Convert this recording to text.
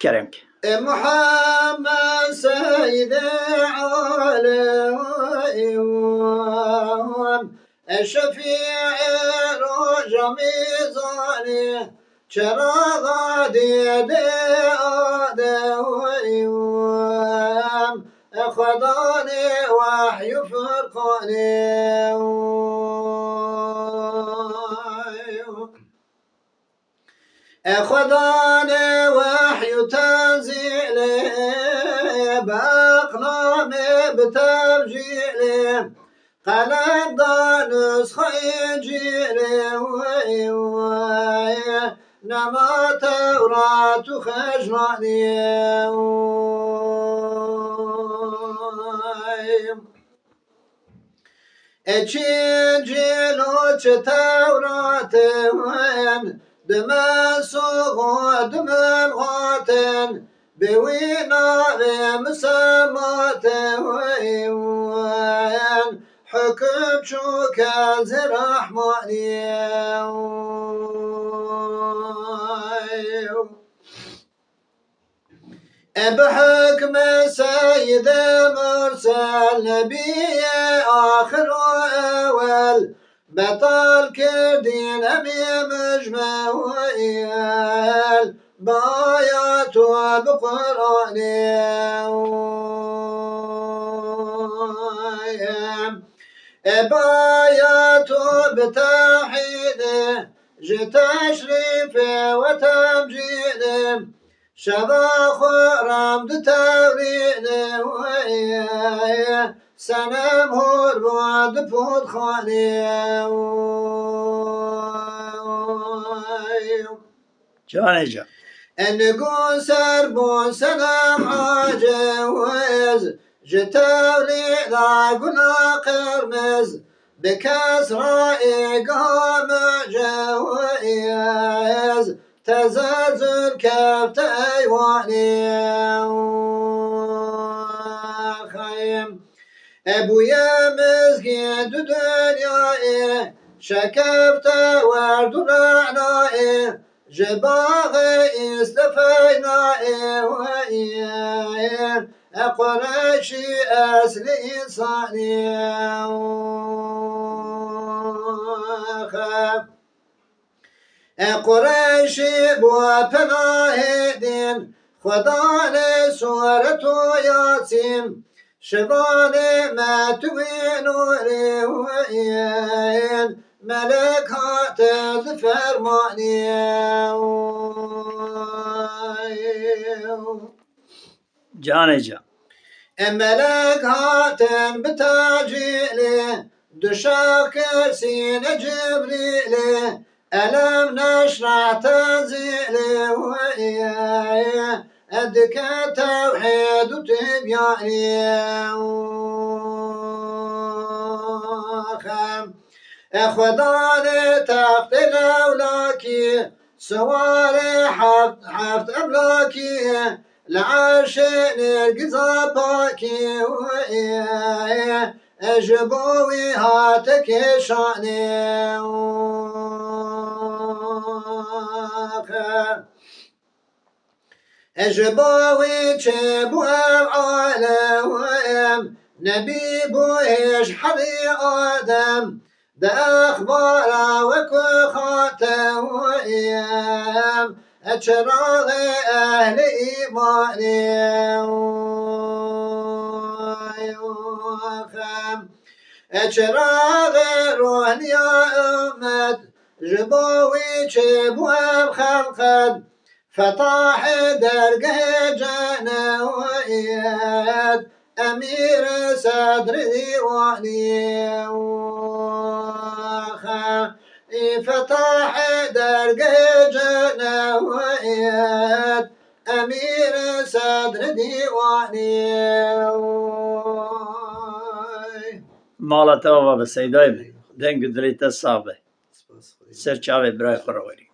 كرمك محمد سيد عالم الشفيع رجع ميزاني شراغ ديد آدم خداني وحي فرقاني خداني وحي تنزيلي بأقلامي بتبجيلي قلب دانس خيجيلي نما توراة خجلاني جيلو توراة دمسو دملغاتن بوينا مسمات حكم شوك الرحماني بحكم سيد مرسل نبي آخر أول بطل كردين أمي مجموعيل بايات بقرآني بايات بتوحيدي جتشريفي وتمجيدي شبا خرم دتوريني سنم هور بعد فود خاني جانجا نقول سربون سلام عاجوز جتولي لا قنا قرمز بكسر إقام جويز تزلزل كبت أيواني خيم أبويا مسكين دنياي شكفت ورد رعناي جباغي استفيناي قريشي أسل إنساني قريشي بوابناهدين خداني سورة ياسين شباني ما توينوري وين ملك هاتف فرماني جانجا ملك هاتن بتاجيلي دشاكر سين جبريلي ألم نشرع تنزيلي أدك توحيد وتبياني خداني تحت الأولاكي سواري حفت أملاكي لعشين القزاباكي أجبوي هاتك شاني أجبوي تشبو عالم نبي بوهش حدي آدم ده أخبار وكو خاتم أتشراغ أهل إيماني أتشراغ روحني يا أمد جبوي تشبو خلقد فتح درجة جنويات أمير صدر ديواني فتح درجة جنويات أمير صدر ديواني مالا توابا بسيدايم دنگ دليتا صابه سر چاوه برای خروری